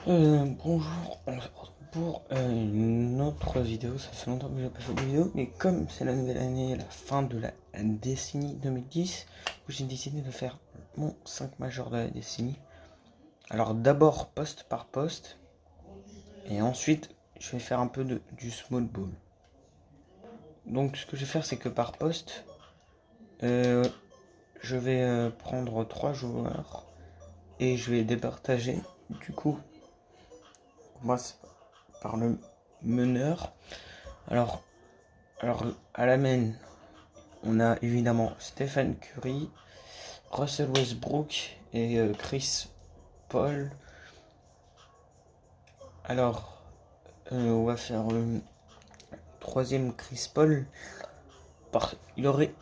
Bonjour, on se retrouve pour une autre vidéo. Ça fait longtemps que j'ai pas fait de vidéo, mais comme c'est la nouvelle année, la fin de la décennie 2010, j'ai décidé de faire mon 5 majeur de la décennie. Alors d'abord poste par poste, et ensuite je vais faire un peu du small ball. Donc ce que je vais faire, c'est que par poste, je vais prendre 3 joueurs et je vais départager. Du coup, on commence par le meneur. Alors à la main, on a évidemment Stephen Curry, Russell Westbrook et Chris Paul. Alors, on va faire le troisième Chris Paul. Il aurait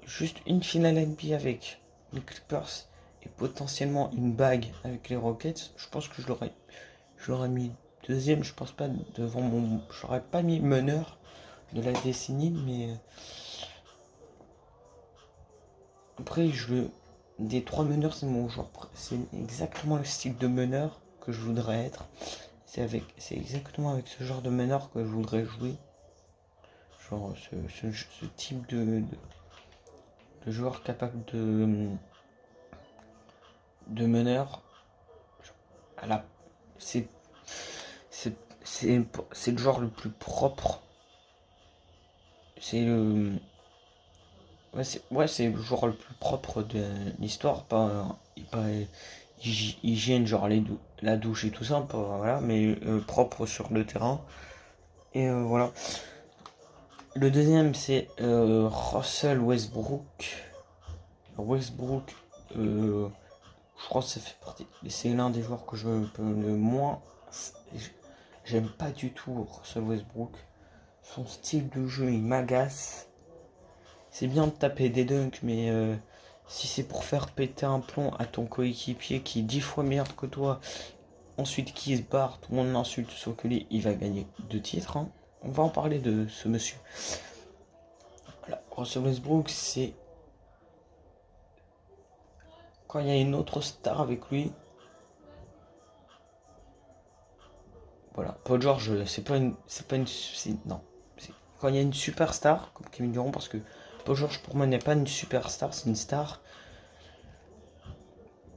juste une finale NBA avec les Clippers et potentiellement une bague avec les Rockets. Je pense que je l'aurais mis deuxième. Je pense pas devant mon. Je l'aurais pas mis meneur de la décennie, mais après, des 3 meneurs, c'est mon genre. C'est exactement le style de meneur que je voudrais être. C'est exactement avec ce genre de meneur que je voudrais jouer. Genre ce type de joueur capable de meneur. À la, c'est, c'est, c'est le joueur le plus propre. C'est le. C'est le joueur le plus propre de l'histoire. Pas hygiène, genre la douche et tout ça, voilà, mais propre sur le terrain. Et voilà. Le deuxième, c'est Russell Westbrook. Westbrook, je crois que ça fait partie. C'est l'un des joueurs que je peux le moins. J'aime pas du tout Russell Westbrook. Son style de jeu, il m'agace. C'est bien de taper des dunks, mais si c'est pour faire péter un plomb à ton coéquipier qui est 10 fois meilleur que toi, ensuite qui se barre, tout le monde l'insulte, sauf que lui, il va gagner 2 titres. Hein. On va en parler de ce monsieur. Voilà. Russell Westbrook, c'est quand il y a une autre star avec lui. Voilà. Paul George, non. Quand il y a une superstar, comme Kevin Durant, parce que Paul George, pour moi, n'est pas une superstar, c'est une star.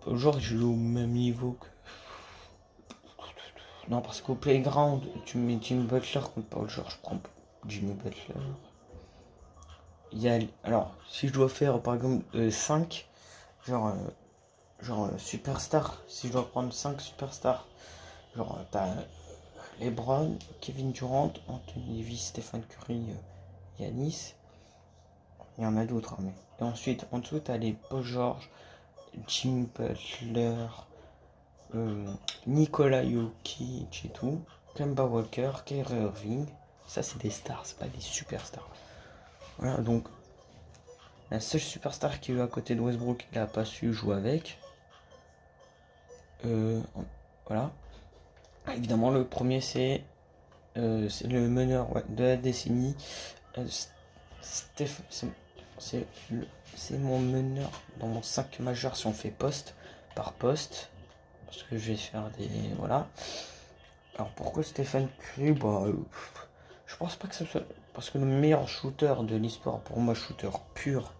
Paul George, il joue au même niveau que. Non, parce qu'au playground, tu mets Jimmy Butler contre Paul George, je prends Jimmy Butler. Alors, si je dois faire par exemple 5, genre superstar, si je dois prendre 5 superstars, genre t'as LeBron, Kevin Durant, Anthony Davis, Stephen Curry, Giannis, il y en a d'autres, hein, mais. Et ensuite, en dessous, t'as les Paul George, Jimmy Butler, Nikola Jokic et tout, Kemba Walker, Kyrie Irving. Ça, c'est des stars, c'est pas des superstars. Voilà, donc la seule superstar qui est à côté de Westbrook, il a pas su jouer avec. Voilà. Évidemment, le premier, c'est le meneur de la décennie. Steph, c'est mon meneur dans mon 5 majeur si on fait poste par poste. Parce que je vais faire des. Voilà. Alors pourquoi Stephen Curry je pense pas que ce soit. Parce que le meilleur shooter de l'histoire, pour moi, shooter pur.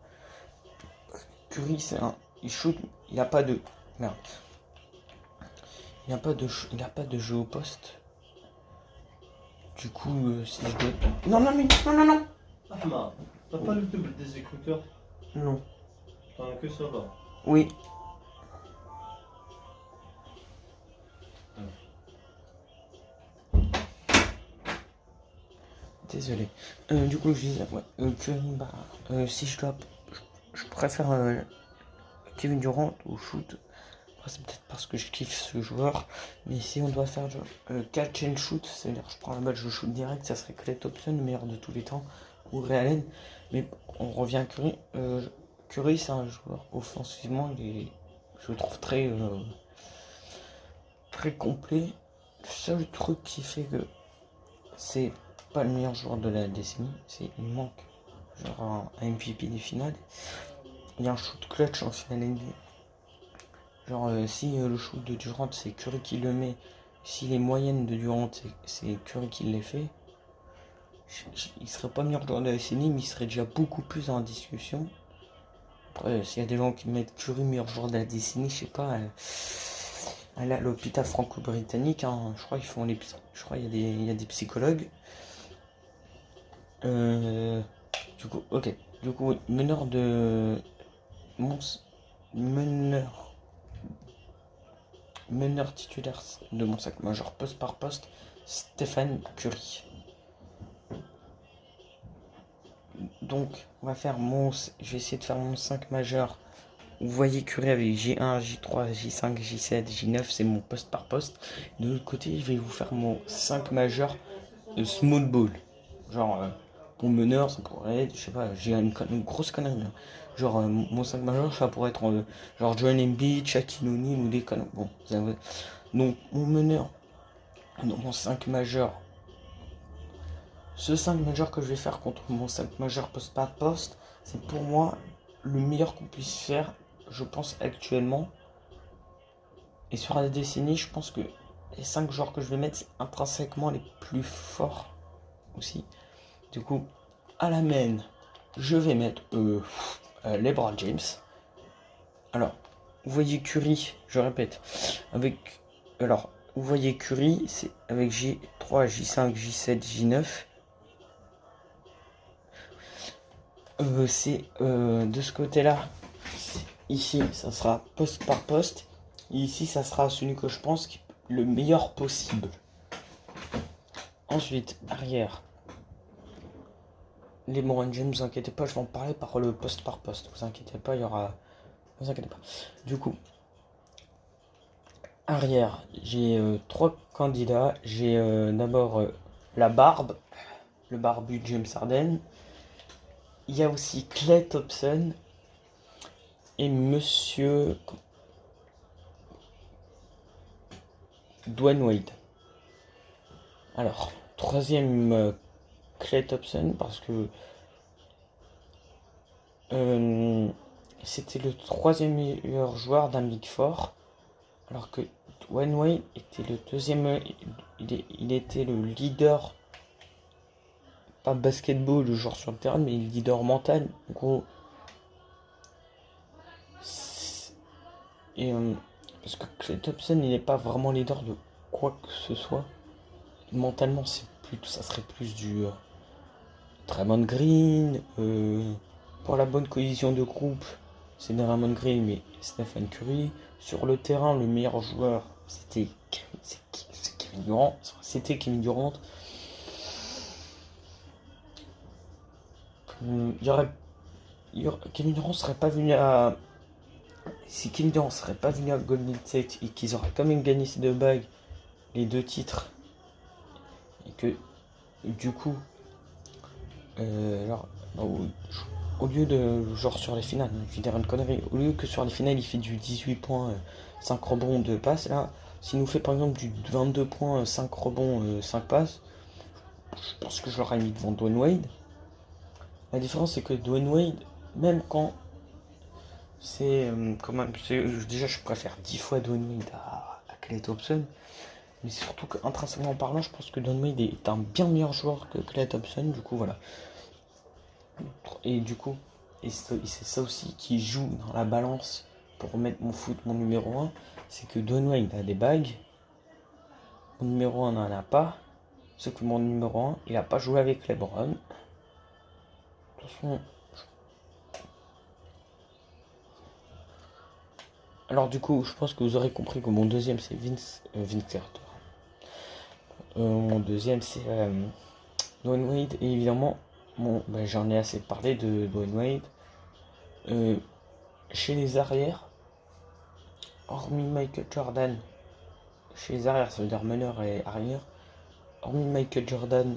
Curry, c'est un. Il shoot. Il a pas de. Merde. Il a pas de jeu au poste. Du coup, si je dois. Non, non, mais. Non, non, non. Ahmad, t'as pas le double des écouteurs? Non. T'en as que ça va. Oui. Désolé. Du coup, je disais, ouais, Curry, si je dois. Je préfère Kevin Durant au shoot. Après, c'est peut-être parce que je kiffe ce joueur. Mais si on doit faire genre catch and shoot, c'est-à-dire je prends la balle, je shoot direct, ça serait Klay Thompson, le meilleur de tous les temps, ou Ray Allen. Mais on revient à Curry. Curry, c'est un joueur offensivement, je le trouve très complet. Le seul truc qui fait que c'est pas le meilleur joueur de la décennie, c'est qu'il manque genre un MVP des finales. Il y a un shoot clutch en finale NBA. Genre si le shoot de Durant c'est Curry qui le met, si les moyennes de Durant, c'est Curry qui les fait, il serait pas meilleur joueur de la décennie, mais il serait déjà beaucoup plus dans la discussion. Après, s'il y a des gens qui mettent Curry meilleur joueur de la décennie, je sais pas. À l'hôpital franco-britannique, hein, je crois qu'ils font je crois il y a des psychologues. Du coup, ok. Du coup, meneur de meneur titulaire de mon sac majeur poste par poste, Stephen Curry. Donc, on va faire je vais essayer de faire mon 5 majeur. Vous voyez Curry avec J1, J3, J5, J7, J9, c'est mon poste par poste. De l'autre côté, je vais vous faire mon 5 majeur small ball. Genre, mon meneur, ça pourrait être, je sais pas, j'ai une grosse connerie. Hein. Genre, mon 5 majeur, ça pourrait être genre Joel Embiid, Shaquille O'Neal ou des conneries. Bon, donc, mon meneur, mon 5 majeur, ce 5 majeur que je vais faire contre mon 5 majeur poste par poste, c'est pour moi le meilleur qu'on puisse faire, je pense, actuellement. Et sur la décennie, je pense que les 5 joueurs que je vais mettre, c'est intrinsèquement les plus forts aussi. Du coup, à la main, je vais mettre LeBron James. Alors, vous voyez Curry, je répète, vous voyez Curry, c'est avec J3, J5, J7, J9. C'est de ce côté-là. Ici, ça sera poste par poste. Et ici, ça sera celui que je pense le meilleur possible. Ensuite, arrière. Les LeBron James, vous inquiétez pas, je vais en parler par le poste par poste. Vous inquiétez pas, il y aura. Vous inquiétez pas. Du coup, arrière, j'ai 3 candidats. J'ai d'abord la barbe, le barbu James Harden. Il y a aussi Klay Thompson et Monsieur Dwayne Wade. Alors, troisième Klay Thompson parce que c'était le troisième meilleur joueur d'un Big Four, alors que Dwayne Wade était le deuxième. Il était le leader, pas basketball, le joueur sur le terrain, mais le leader mental. En gros, et parce que Klay Thompson, il n'est pas vraiment leader de quoi que ce soit. Mentalement, ça serait plus du Draymond Green. Pour la bonne cohésion de groupe, c'est Draymond Green, mais Stephen Curry. Sur le terrain, le meilleur joueur, c'était Kevin Durant. C'était Kevin Durant. Kevin Durant serait pas venu à. Si Kevin Durant serait pas venu à Golden State et qu'ils auraient quand même gagné ces 2 bagues, les 2 titres, et que du coup, au lieu de, genre sur les finales, je vais dire une connerie, au lieu que sur les finales il fait du 18 points, 5 rebonds, 2 passes, là, s'il nous fait par exemple du 22 points, 5 rebonds, 5 passes, je pense que je l'aurais mis devant Dwayne Wade. La différence c'est que Dwayne Wade, même quand c'est déjà je préfère 10 fois Dwayne Wade à Klay Thompson, mais c'est surtout qu'intrinsèquement parlant, je pense que Dwayne Wade est un bien meilleur joueur que Klay Thompson, du coup voilà. Et du coup, c'est ça aussi qui joue dans la balance pour mettre mon numéro 1, c'est que Dwayne Wade a des bagues, mon numéro 1 n'en a pas, sauf que mon numéro 1, il a pas joué avec LeBron. De toute façon, alors du coup, je pense que vous aurez compris que mon deuxième c'est Vince Carter. Mon deuxième c'est Dwayne Wade, et évidemment, j'en ai assez parlé de Dwayne Wade. Chez les arrières, hormis Michael Jordan, chez les arrières, ça veut dire meneur et arrière, hormis Michael Jordan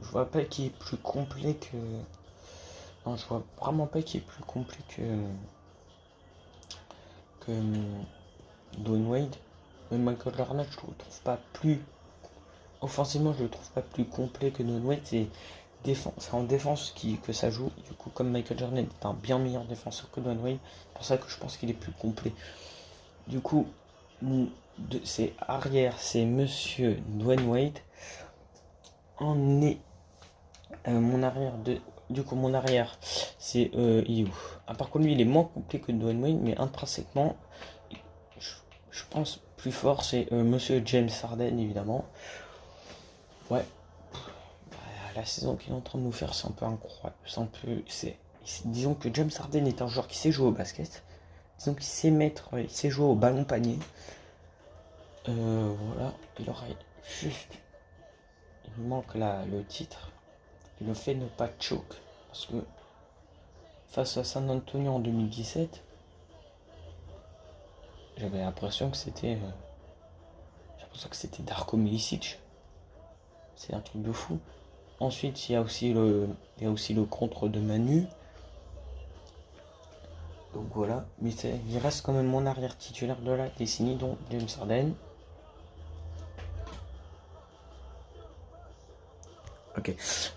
je vois pas qui est plus complet que. Non, je vois vraiment pas qui est plus complet que Dwayne Wade. Mais Michael Jordan, je le trouve pas plus. Offensivement, je le trouve pas plus complet que Dwayne Wade. C'est en défense que ça joue. Du coup, comme Michael Jordan est un bien meilleur défenseur que Dwayne Wade, c'est pour ça que je pense qu'il est plus complet. Du coup, c'est arrière, c'est Monsieur Dwayne Wade. En est mon arrière de. Du coup, mon arrière, c'est il est où? Par contre, lui, il est moins complet que Dwayne Wade, mais intrinsèquement, je, je pense plus fort, c'est Monsieur James Harden, évidemment. Ouais. La saison qu'il est en train de nous faire, c'est un peu incroyable. C'est un peu. Disons que James Harden est un joueur qui sait jouer au basket. Disons qu'il sait mettre. Il sait jouer au ballon panier. Voilà. Il aurait juste. Il nous manque là le titre. Il le fait ne pas choke. Parce que face à San Antonio en 2017, j'avais l'impression que c'était. J'ai l'impression que c'était Darko Milicic. C'est un truc de fou. Ensuite, il y a aussi le contre de Manu. Donc voilà, mais il reste quand même mon arrière titulaire de la décennie, donc James Harden. Ok.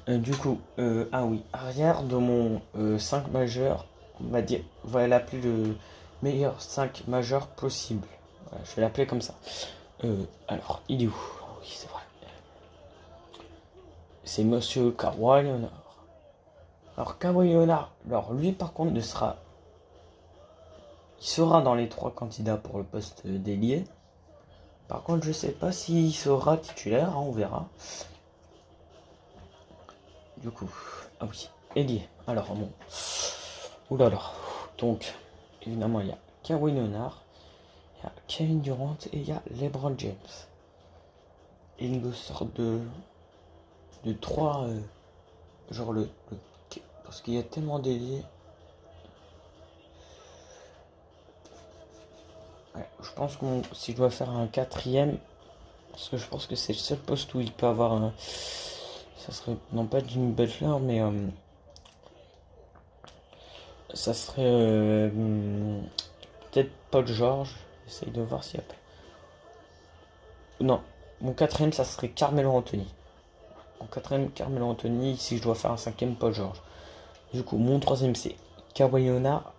Du coup, ah oui, arrière de mon 5 majeur, on va dire, on va l'appeler le meilleur 5 majeur possible. Voilà, je vais l'appeler comme ça. Alors, il est où? Oui, c'est vrai. C'est Monsieur Kawhi Leonard. Alors, Kawhi Leonard, alors lui par contre il sera dans les 3 candidats pour le poste d'ailier. Par contre, je sais pas s'il sera titulaire, hein, on verra. Du coup, ah oui, ailier. Alors, bon. Oulala. Donc, évidemment, il y a Kawhi Leonard, il y a Kevin Durant et il y a LeBron James. Et une sorte de 3. Genre parce qu'il y a tellement d'ailiers. Ouais, je pense que si je dois faire un quatrième, parce que je pense que c'est le seul poste où il peut avoir un. Ça serait non pas Jimmy Butler, mais ça serait peut-être Paul George. J'essaye de voir s'il y a. Non, mon quatrième, ça serait Carmelo Anthony. Mon quatrième, Carmelo Anthony. Si je dois faire un cinquième, Paul George. Du coup, mon troisième, c'est Kawhi Leonard.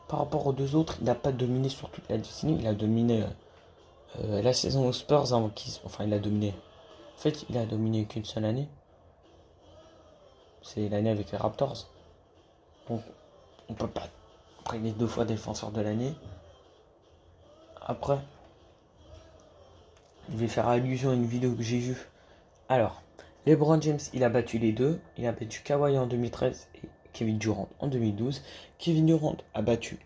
Par rapport aux deux autres, il n'a pas dominé sur toute la décennie. Il a dominé la saison aux Spurs avant qu'il. Enfin, il a dominé. En fait, il a dominé qu'une seule année. C'est l'année avec les Raptors. Donc, on peut pas. Après, il est 2 fois défenseur de l'année. Après, je vais faire allusion à une vidéo que j'ai vue. Alors, LeBron James, il a battu les deux. Il a battu Kawhi en 2013 et Kevin Durant en 2012. Kevin Durant a battu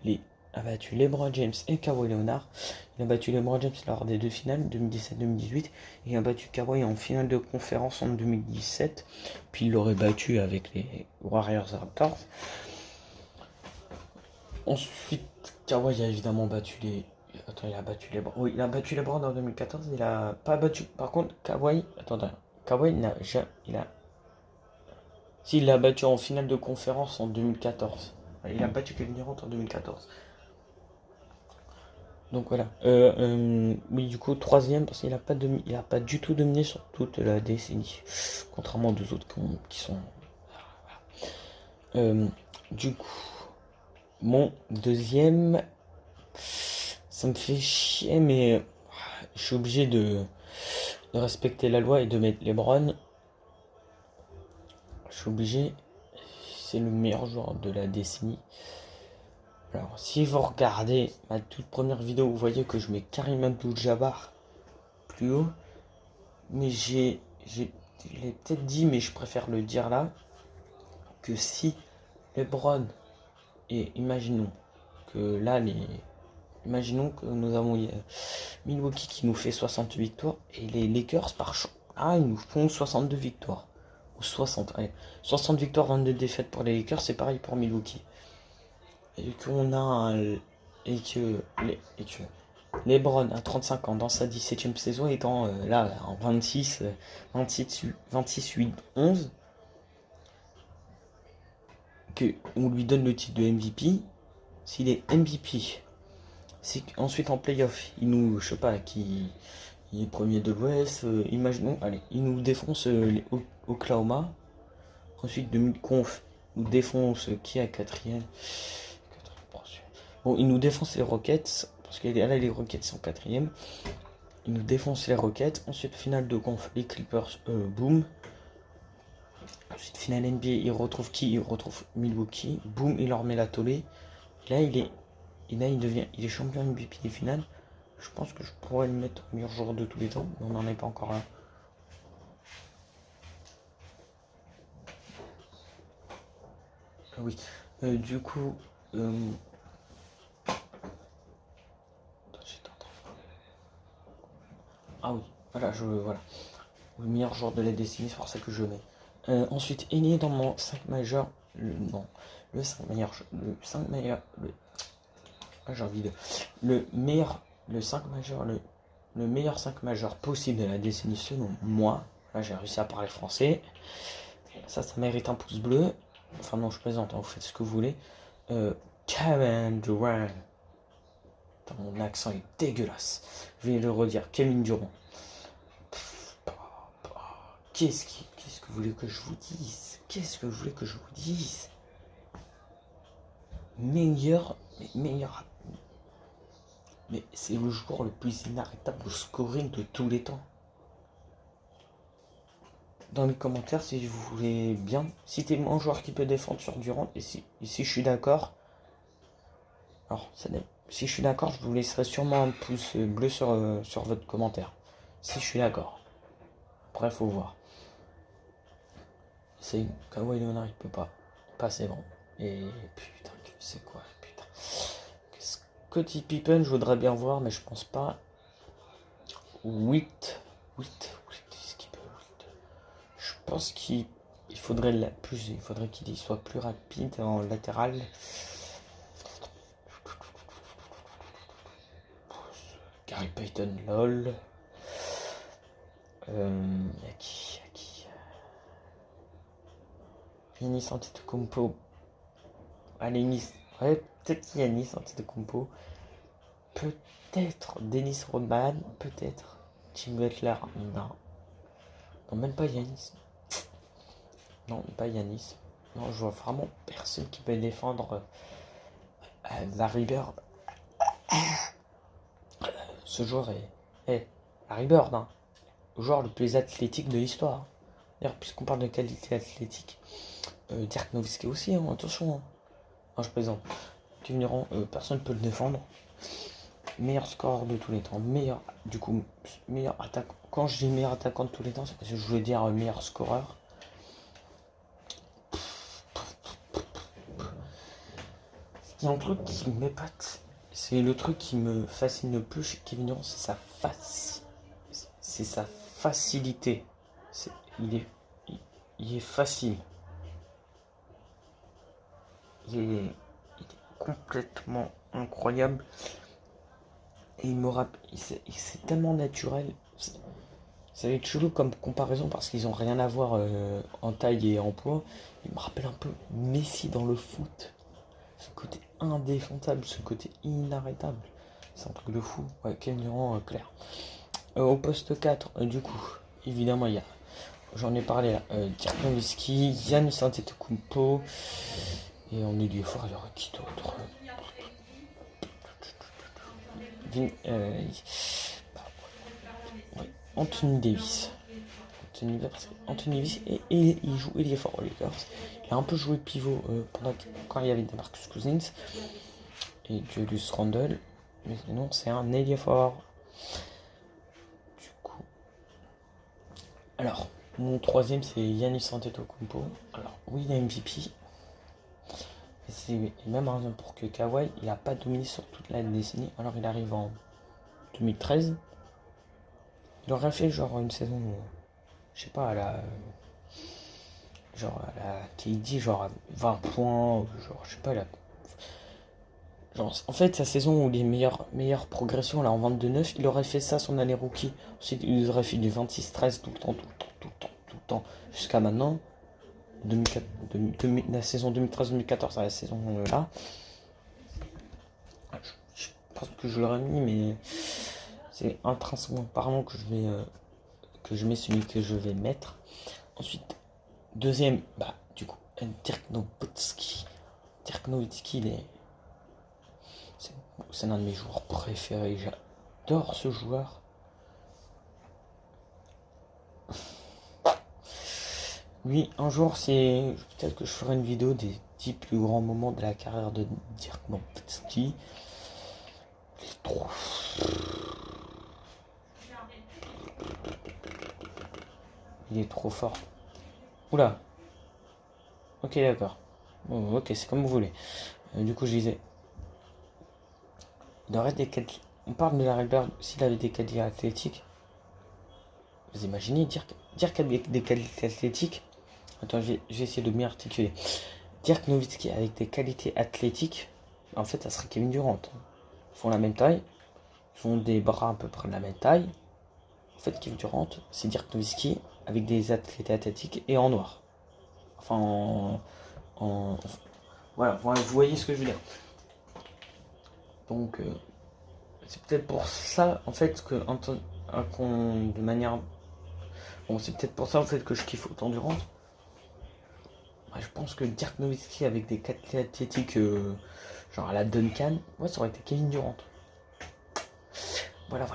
LeBron James et Kawhi Leonard. Il a battu LeBron James lors des 2 finales, 2017-2018. Et il a battu Kawhi en finale de conférence en 2017. Puis il l'aurait battu avec les Warriors Raptors. Ensuite, Kawhi a évidemment battu les. Attends, il a battu les. Oui, il a battu les Browns en 2014. Il a pas battu. Par contre, Kawhi. Attendez. Kawhi n'a jamais. S'il l'a battu en finale de conférence en 2014. Il a battu Kevin Durant en 2014. Donc voilà. Oui, du coup, troisième, parce qu'il n'a pas du tout dominé sur toute la décennie. Contrairement aux deux autres qui sont. Du coup. Mon deuxième, ça me fait chier, mais je suis obligé de respecter la loi et de mettre LeBron. Je suis obligé, c'est le meilleur joueur de la décennie. Alors, si vous regardez ma toute première vidéo, vous voyez que je mets Kareem Abdul-Jabbar plus haut. Mais je l'ai peut-être dit, mais je préfère le dire là, que si LeBron, et imaginons que là, imaginons que nous avons Milwaukee qui nous fait 68 victoires et les Lakers ils nous font 62 victoires. Ou 60, allez. 60 victoires, 22 défaites pour les Lakers, c'est pareil pour Milwaukee. Et qu'on a et que LeBron a 35 ans dans sa 17ème saison étant là en 26 8 11 que on lui donne le titre de MVP. S'il est MVP, c'est qu'ensuite en playoff, il nous, je sais pas, qui il est premier de l'Ouest, imaginons, allez, il nous défonce les Oklahoma. Ensuite, demi-conf, il nous défonce qui est quatrième. Bon, il nous défonce les Rockets, parce que là, les Rockets sont 4e. Ils nous défoncent les Rockets. Ensuite, finale de conf, les Clippers, boum. Ensuite, finale NBA, ils retrouvent qui? Ils retrouvent Milwaukee. Boum, il leur met la tollée. Et là, il est champion MVP des finales. Je pense que je pourrais le mettre au meilleur joueur de tous les temps, mais on n'en est pas encore là. Oui. Du coup, ah oui, voilà, voilà. Le meilleur joueur de la décennie, c'est pour ça que je mets. Ensuite, aîné dans mon 5 majeur. Le 5 meilleur. J'ai envie de. Le 5 majeur. Le meilleur 5 majeur possible de la décennie selon moi. Là, j'ai réussi à parler français. Ça mérite un pouce bleu. Enfin, non, je plaisante, hein, vous faites ce que vous voulez. Kevin Durant. Mon accent est dégueulasse. Je vais le redire. Kevin Durant. Qu'est-ce que vous voulez que je vous dise? Qu'est-ce que vous voulez que je vous dise? Meilleur. Mais c'est le joueur le plus inarrêtable au scoring de tous les temps. Dans les commentaires, si vous voulez bien, citez-moi un joueur qui peut défendre sur Durant. Et si je suis d'accord, alors si je suis d'accord, je vous laisserai sûrement un pouce bleu sur votre commentaire. Si je suis d'accord. Après, faut voir. C'est Kawhi Leonard, il peut pas. C'est bon. Et putain, c'est quoi, putain. Scottie Pippen, je voudrais bien voir, mais je pense pas. 8. Je pense qu'il faudrait il faudrait qu'il soit plus rapide en latéral. Gary Payton, lol. Y'a qui Yanis Antetokounmpo. Allez, Nice. Ouais, peut-être Yanis Antetokounmpo. Peut-être Dennis Rodman. Peut-être Jim Butler. Non. Non, même pas Yanis. Non, pas Yanis. Non, je vois vraiment personne qui peut défendre Larry Bird. Ce joueur est Larry Bird, hein, le joueur le plus athlétique de l'histoire. D'ailleurs, puisqu'on parle de qualité athlétique, Dirk Nowitzki aussi, hein, attention. Hein. Non, je plaisante. Personne ne peut le défendre. Meilleur scoreur de tous les temps. Meilleur attaquant. Quand je dis meilleur attaquant de tous les temps, c'est parce que je voulais dire meilleur scoreur. Il y a un truc qui m'épate. C'est le truc qui me fascine le plus chez Kevin Durant, c'est sa facilité. Il est facile. Il est complètement incroyable. Et c'est tellement naturel. Ça va être chelou comme comparaison parce qu'ils ont rien à voir en taille et en poids. Il me rappelle un peu Messi dans le foot. Ce côté indéfendable, ce côté inarrêtable. C'est un truc de fou. Ouais, Kevin Durant, clair. Au poste 4, du coup, évidemment, il y a, j'en ai parlé là, Dirk Nowitzki, Giannis Antetokounmpo, et on est du fort, il y aura qui d'autre? Anthony Davis. Anthony Davis, et il joue, il est fort aux Lakers. Il a un peu joué pivot quand il y avait DeMarcus Cousins et Julius Randle, mais sinon c'est un ailier fort. Du coup, alors mon troisième c'est Giannis Antetokounmpo. Alors oui, il a MVP. Et c'est même raison pour que Kawhi il a pas dominé sur toute la décennie. Alors il arrive en 2013. Il aurait fait genre une saison, je sais pas, qui dit genre 20 points, genre je sais pas, genre, en fait sa saison où les meilleures progressions là en 22-9, il aurait fait ça son année rookie. Ensuite il aurait fait du 26-13 tout le temps, jusqu'à maintenant. La saison 2013-2014 à la saison là. Je pense que je l'aurais mis, mais c'est intrinsèquement parlant que je mets celui que je vais mettre. Ensuite, deuxième, du coup, Dirk Nowitzki. Dirk Nowitzki, C'est l'un de mes joueurs préférés. J'adore ce joueur. Oui, un jour, peut-être que je ferai une vidéo des 10 plus grands moments de la carrière de Dirk Nowitzki. Il est trop... Il est trop fort. Oula. Ok, d'accord. Oh, ok, c'est comme vous voulez. Du coup, je disais... On parle de la Rydberg s'il avait des qualités athlétiques. Vous imaginez Dirk avec des qualités athlétiques. Attends, je vais essayer de bien articuler. Dirk Nowitzki avec des qualités athlétiques. En fait, ça serait Kevin Durant. Ils font la même taille. Ils ont des bras à peu près de la même taille. En fait, Kevin Durant, c'est Dirk Nowitzki avec des athlètes athlétiques et en noir. Enfin, voilà, vous voyez ce que je veux dire. Donc, c'est peut-être pour ça, en fait, que de manière... Bon, c'est peut-être pour ça, en fait, que je kiffe autant Durant. Je pense que Dirk Nowitzki avec des qualités athlétiques, genre à la Duncan, ouais, ça aurait été Kevin Durant. Voilà.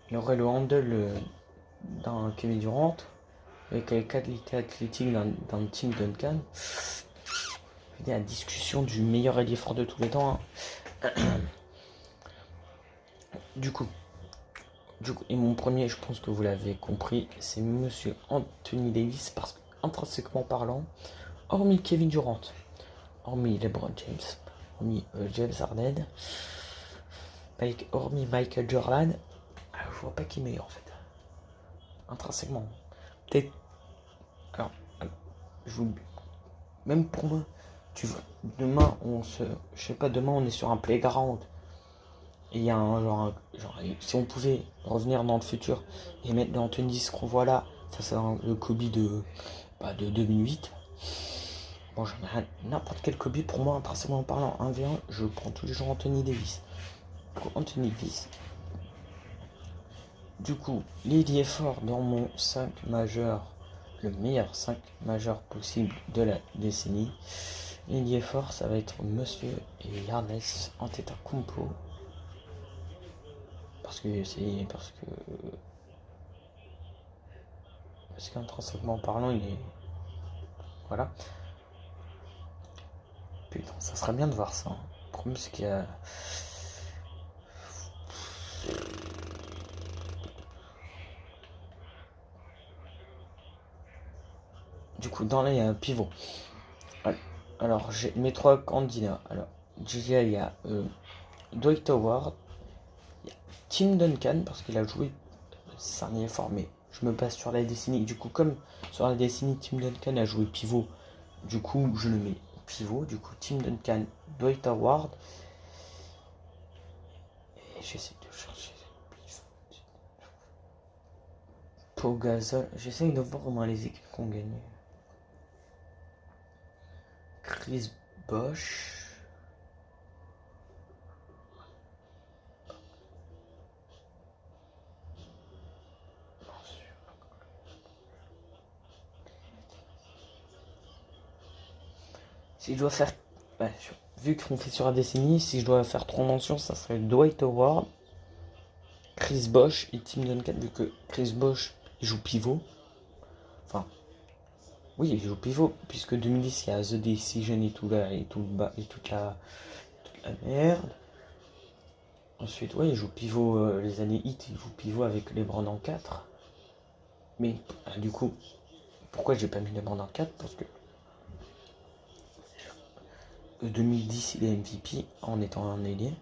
Il aurait le handle d'un Kevin Durant, avec les qualités athlétiques d'un Tim Duncan. Il y a la discussion du meilleur ailier fort de tous les temps. Hein. Du coup, et mon premier, je pense que vous l'avez compris, c'est Monsieur Anthony Davis, parce qu'intrinsèquement parlant, hormis Kevin Durant, hormis LeBron James, hormis James Harden, hormis Michael Jordan, je vois pas qui est meilleur en fait. Intrinsèquement. Peut-être. Alors, même pour moi, demain on est sur un playground. Et il y a un si on pouvait revenir dans le futur et mettre l'Anthony ce qu'on voit là, ça c'est le Kobe de 2008. Bon, n'importe quel Kobe pour moi, intrinsèquement parlant, 1v1, je prends tous les jours Anthony Davis. Anthony Davis. Du coup, l'ailier fort dans mon 5 majeur, le meilleur 5 majeur possible de la décennie. L'ailier fort, ça va être Monsieur Giannis Antetokounmpo. Parce qu'intrinsèquement parlant, il est... Voilà. Putain, ça serait bien de voir ça. Le problème, c'est qu'il y a... Du coup, dans là, il y a un pivot. Alors, j'ai mes 3 candidats. Alors, déjà, il y a Dwight Howard. Il y a Tim Duncan, parce qu'il a joué... C'est un effort, mais je me base sur la décennie. Du coup, comme sur la décennie, Tim Duncan a joué pivot, du coup, je le mets pivot. Du coup, Tim Duncan, Dwight Howard. Et j'essaie de chercher... Pau Gasol. J'essaie de voir comment les équipes qui ont gagné. Chris Bosh. Si je dois faire... vu qu'on fait sur la décennie, si je dois faire 3 mentions, ça serait Dwight Howard, Chris Bosh et Tim Duncan, vu que Chris Bosh joue pivot. Enfin, oui, il joue pivot, puisque 2010, il y a The Decision et tout là, et toute la merde. Ensuite, ouais, il joue pivot, les années hit, il joue pivot avec LeBron en 4. Mais, du coup, pourquoi j'ai pas mis LeBron en 4? Parce que 2010, il est MVP en étant un ailier.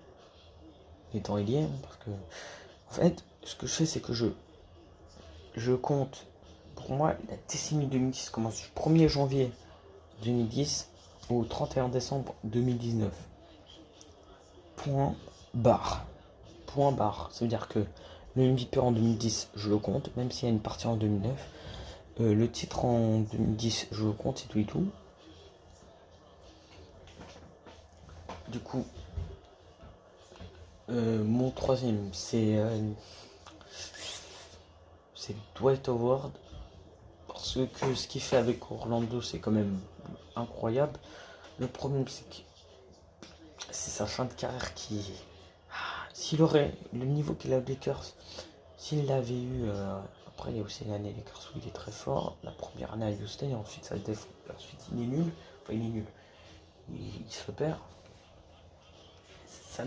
Parce que, en fait, ce que je fais, c'est que je compte, pour moi, la décennie 2010 commence du 1er janvier 2010 au 31 décembre 2019. Point barre. Ça veut dire que le MVP en 2010, je le compte, même s'il y a une partie en 2009. Le titre en 2010, je le compte, c'est tout et tout. Du coup, mon troisième, c'est Dwight Howard. Parce que ce qu'il fait avec Orlando, c'est quand même incroyable. Le problème, c'est que c'est sa fin de carrière qui... S'il aurait le niveau qu'il a aux Lakers, s'il l'avait eu... après, il y a aussi l'année Lakers où il est très fort. La première année à Houston, et ensuite, ensuite il est nul. Enfin, il est nul. Il se perd. C'est ça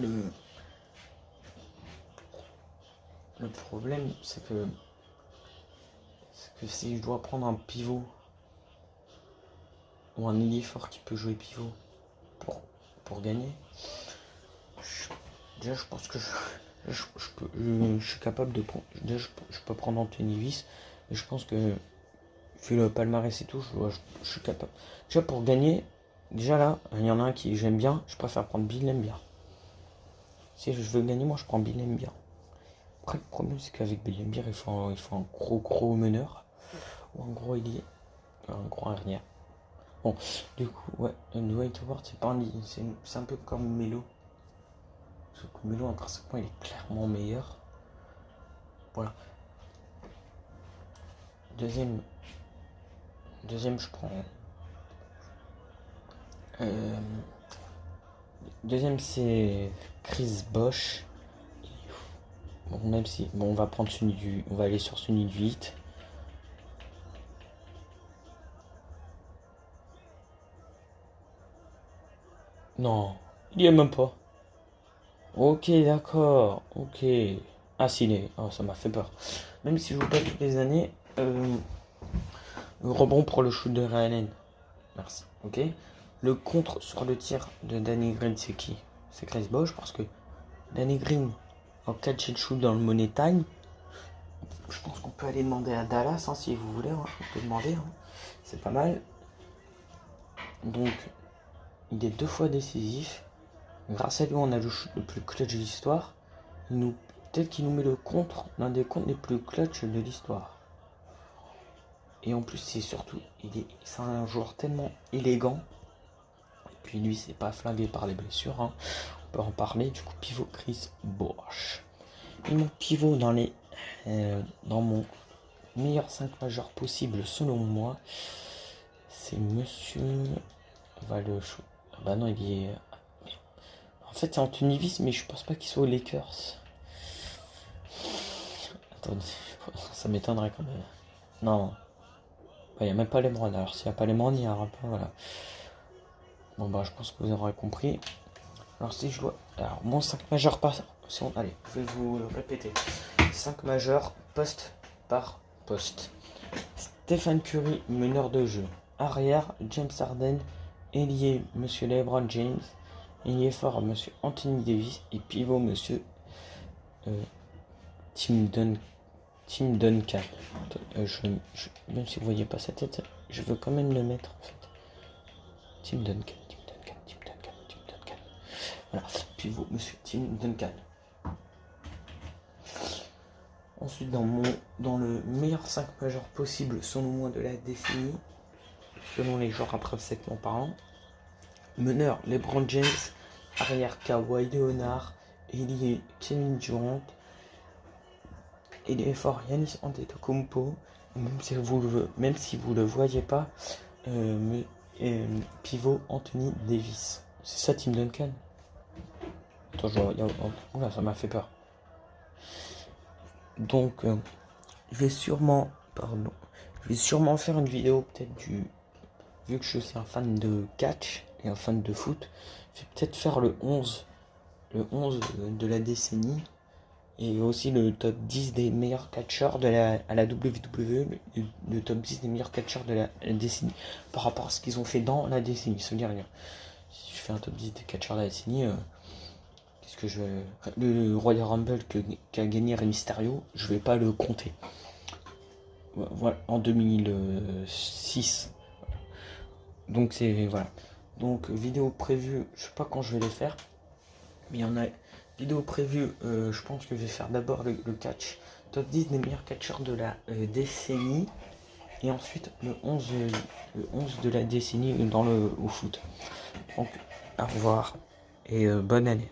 le problème, c'est que si je dois prendre un pivot ou un ailier fort qui peut jouer pivot pour gagner, déjà je pense que je suis capable de prendre. Déjà je peux prendre Anthony Davis, mais je pense que vu le palmarès et tout, je suis capable. Déjà pour gagner, déjà là, il y en a un qui j'aime bien, je préfère prendre Bill Laimbeer. Si je veux gagner, moi je prends Bill Laimbeer. Après le problème c'est qu'avec Bill Laimbeer, il faut un gros meneur. Ou un gros ailier. Un gros arrière. Bon, du coup, ouais, Dwight Howard, c'est pas un lit. C'est un peu comme Melo. Sauf que Melo, intrinsèquement, il est clairement meilleur. Voilà. Deuxième, je prends. Deuxième, c'est Chris Bosh. Bon, même si. Bon, on va prendre on va aller sur celui du 8. Non, il y est même pas. Ok, d'accord. Ok. Ah, s'il est. Oh, ça m'a fait peur. Même si je joue pas toutes les années, le rebond pour le shoot de Ray Allen. Merci. Ok. Le contre sur le tir de Danny Green, c'est qui? C'est Chris Bosh, parce que Danny Green, en catch and shoot dans le Money Time, je pense qu'on peut aller demander à Dallas, hein, si vous voulez. Hein. On peut demander. Hein. C'est pas mal. Donc, il est 2 fois décisif. Grâce à lui, on a le shoot le plus clutch de l'histoire. Peut-être qu'il nous met le contre, l'un des comptes les plus clutch de l'histoire. Et en plus, c'est surtout, c'est un joueur tellement élégant. Et puis lui, c'est pas flingué par les blessures. Hein. On peut en parler. Du coup, pivot Chris Bosh. Et mon pivot dans mon meilleur 5 majeur possible, selon moi, c'est monsieur... On va le... Bah non, il est... En fait, c'est Anthony Davis, mais je pense pas qu'il soit aux Lakers. Attendez, ça m'étonnerait quand même. Non. Il n'y a même pas les LeBron. Alors, s'il n'y a pas les LeBron, il y a un peu, voilà. Bon, bah, je pense que vous aurez compris. Alors, si je dois... Alors, mon 5 majeur par... Allez, je vais vous le répéter. 5 majeurs, poste par poste. Stephen Curry, meneur de jeu. Arrière, James Harden. Ailier, monsieur LeBron James. Ailier fort, monsieur Anthony Davis. Et pivot, monsieur Tim Duncan. Même si vous voyez pas sa tête, je veux quand même le mettre en fait. Tim Duncan. Voilà, pivot, monsieur Tim Duncan. Ensuite, dans le meilleur 5 majeur possible, selon moi, de la décennie, selon les joueurs intrinsèquement parlant, meneur LeBron James, arrière Kawhi Leonard, ailier Kevin Durant, ailier fort Giannis Antetokounmpo, même si vous le voyez pas, pivot Anthony Davis. C'est ça Tim Duncan? Attends, oula, ça m'a fait peur. Donc, je vais sûrement faire une vidéo peut-être vu que je suis un fan de catch et un fan de foot, je vais peut-être faire le 11 de la décennie et aussi le top 10 des meilleurs catcheurs à la WWE, le top 10 des meilleurs catcheurs de la décennie par rapport à ce qu'ils ont fait dans la décennie. Ça veut dire rien. Si je fais un top 10 des catcheurs de la décennie, le Royal Rumble qu'a gagné Rey Mysterio, je vais pas le compter. Voilà, en 2006. Donc voilà. Donc vidéo prévue, je sais pas quand je vais les faire, mais il y en a vidéo prévue. Je pense que je vais faire d'abord le catch, top 10 des meilleurs catcheurs de la décennie, et ensuite le 11 de la décennie au foot. Donc au revoir et bonne année.